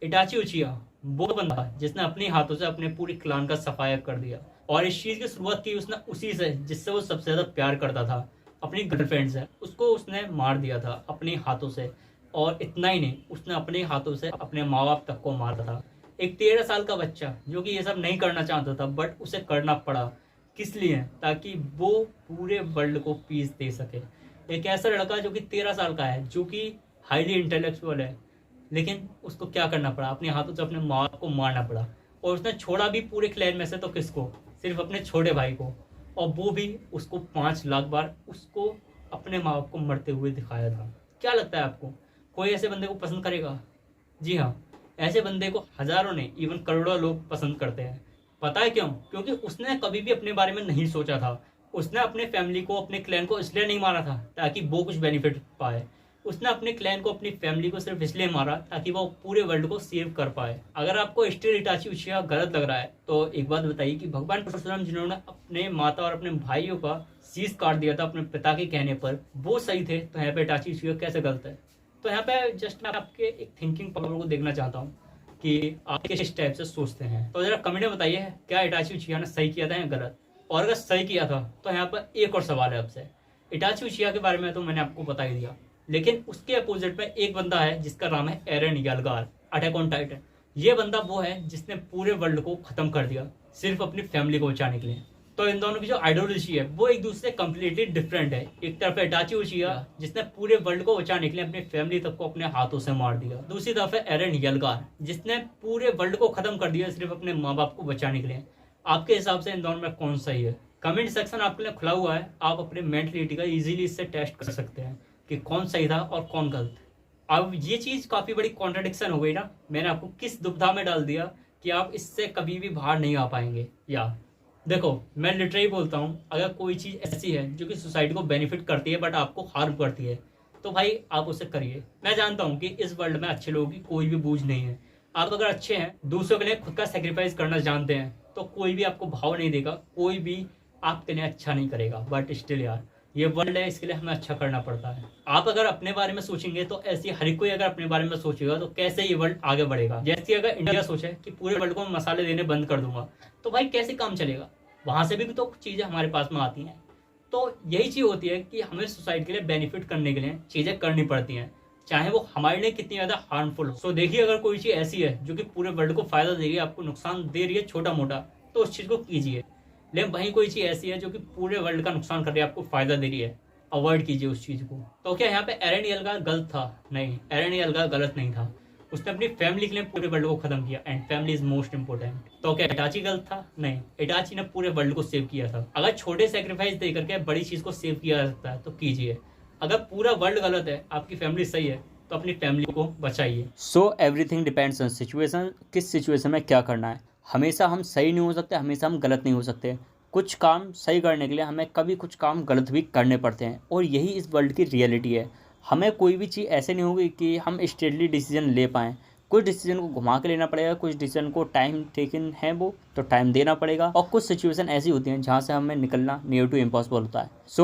Itachi उचिया वो बंदा जिसने अपने हाथों से अपने पूरे क्लान का सफाया कर दिया, और इस चीज की शुरुआत की उसने उसी से जिससे वो सबसे ज्यादा प्यार करता था, अपनी गर्लफ्रेंड से। उसको उसने मार दिया था अपने हाथों से। और इतना ही नहीं, उसने अपने हाथों से अपने माँ बाप तक को मारा था। एक 13 साल का बच्चा जो कि ये सब नहीं करना चाहता था, बट उसे करना पड़ा। किस लिए? ताकि वो पूरे वर्ल्ड को पीस दे सके। एक ऐसा लड़का जो कि 13 साल का है, जो कि हाईली इंटेलेक्चुअल है, लेकिन उसको क्या करना पड़ा? अपने हाथों से अपने माँ को मारना पड़ा। और उसने छोड़ा भी पूरे क्लैन में से तो किसको? सिर्फ अपने छोटे भाई को। और वो भी उसको 5 लाख बार उसको अपने माँ बाप को मरते हुए दिखाया था। क्या लगता है आपको, कोई ऐसे बंदे को पसंद करेगा? जी हाँ, ऐसे बंदे को हजारों नहीं, इवन करोड़ों लोग पसंद करते हैं। पता है क्यों? क्योंकि उसने कभी भी अपने बारे में नहीं सोचा था। उसने अपने फैमिली को, अपने क्लैन को इसलिए नहीं मारा था ताकि वो कुछ बेनिफिट पाए। उसने अपने क्लैन को, अपनी फैमिली को सिर्फ इसलिए मारा ताकि वो पूरे वर्ल्ड को सेव कर पाए। अगर आपको स्टिल इटाची उचिया गलत लग रहा है तो एक बात बताइए कि भगवान परशुराम जिन्होंने अपने माता और अपने भाइयों का शीश काट दिया था अपने पिता के कहने पर, वो सही थे, तो यहाँ पे इटाची उचिया कैसे गलत है? तो यहाँ पे जस्ट मैं आपके एक थिंकिंग पावर को देखना चाहता हूँ कि आप किस टाइप से सोचते हैं। तो जरा कमेंट में बताइए, क्या इटाची उचिया ने सही किया था या गलत? और अगर सही किया था तो यहाँ पर एक और सवाल है आपसे। इटाची उचिया के बारे में तो मैंने आपको बता ही दिया, लेकिन उसके अपोजिट में एक बंदा है जिसका नाम है एरन यलगार, अटैक ऑन टाइटन। ये बंदा वो है जिसने पूरे वर्ल्ड को खत्म कर दिया सिर्फ अपनी फैमिली को बचाने के लिए। तो इन दोनों की जो आइडियोलॉजी है वो एक दूसरे से कम्प्लीटली डिफरेंट है। एक तरफ है इटाची उचिया जिसने पूरे वर्ल्ड को बचाने के लिए अपनी फैमिली तक को अपने हाथों से मार दिया। दूसरी तरफ है एरन यलगार जिसने पूरे वर्ल्ड को खत्म कर दिया सिर्फ अपने माँ बाप को बचाने के लिए। आपके हिसाब से इन दोनों में कौन सही है? कमेंट सेक्शन आपके लिए खुला हुआ है, आप अपने मेंटलिटी का इजीली इससे टेस्ट कर सकते हैं कि कौन सही था और कौन गलत। अब ये चीज काफी बड़ी कॉन्ट्रडिक्शन हो गई ना, मैंने आपको किस दुविधा में डाल दिया कि आप इससे कभी भी बाहर नहीं आ पाएंगे। या देखो, मैं लिटरली बोलता हूँ, अगर कोई चीज ऐसी है जो कि सोसाइटी को बेनिफिट करती है बट आपको हार्म करती है, तो भाई आप उसे करिए। मैं जानता हूँ कि इस वर्ल्ड में अच्छे लोगों की कोई भी बूझ नहीं है। आप अगर अच्छे हैं, दूसरों के लिए खुद का सेक्रीफाइस करना जानते हैं, तो कोई भी आपको भाव नहीं देगा, कोई भी आपके लिए अच्छा नहीं करेगा। बट स्टिल यार, ये वर्ल्ड है, इसके लिए हमें अच्छा करना पड़ता है। आप अगर अपने बारे में सोचेंगे तो ऐसी हर कोई अगर अपने बारे में सोचेगा तो कैसे ये वर्ल्ड आगे बढ़ेगा? जैसे अगर इंडिया सोचे कि पूरे वर्ल्ड को मसाले देने बंद कर दूंगा, तो भाई कैसे काम चलेगा? वहां से भी तो चीजें हमारे पास में आती हैं। तो यही चीज होती है कि हमें सोसाइटी के लिए बेनिफिट करने के लिए चीजें करनी पड़ती हैं, चाहे वो हमारे लिए कितनी ज्यादा हार्मफुल हो। सो देखिए, अगर कोई चीज ऐसी है जो कि पूरे वर्ल्ड को फायदा दे रही है, आपको नुकसान दे रही है छोटा मोटा, तो उस चीज को कीजिए। लेकिन वहीं कोई चीज ऐसी है जो कि पूरे वर्ल्ड का नुकसान कर रही है, आपको फायदा दे रही है, अवॉइड कीजिए उस चीज को। तो क्या यहाँ पे एरन यलगार गलत था? नहीं, एरन यलगार गलत नहीं था। उसने अपनी फैमिली के लिए पूरे वर्ल्ड को खत्म किया, and family is most important. तो क्या इटाची गलत था? नहीं, इटाची ने पूरे वर्ल्ड को सेव किया था। अगर छोटे सेक्रीफाइस दे करके बड़ी चीज को सेव किया जा सकता है तो कीजिए। अगर पूरा वर्ल्ड गलत है, आपकी फैमिली सही है, तो अपनी फैमिली को बचाइए। So everything depends on situation, किस सिचुएशन में क्या करना है। हमेशा हम सही नहीं हो सकते, हमेशा हम गलत नहीं हो सकते। कुछ काम सही करने के लिए हमें कभी कुछ काम गलत भी करने पड़ते हैं, और यही इस वर्ल्ड की रियलिटी है। हमें कोई भी चीज़ ऐसे नहीं होगी कि हम स्ट्रेटली डिसीजन ले पाएँ। कुछ डिसीजन को घुमा के लेना पड़ेगा, कुछ डिसीजन को टाइम टेकन है वो तो टाइम देना पड़ेगा, और कुछ सिचुएशन ऐसी होती हैं जहाँ से हमें निकलना नियर टू इम्पॉसिबल होता है। सो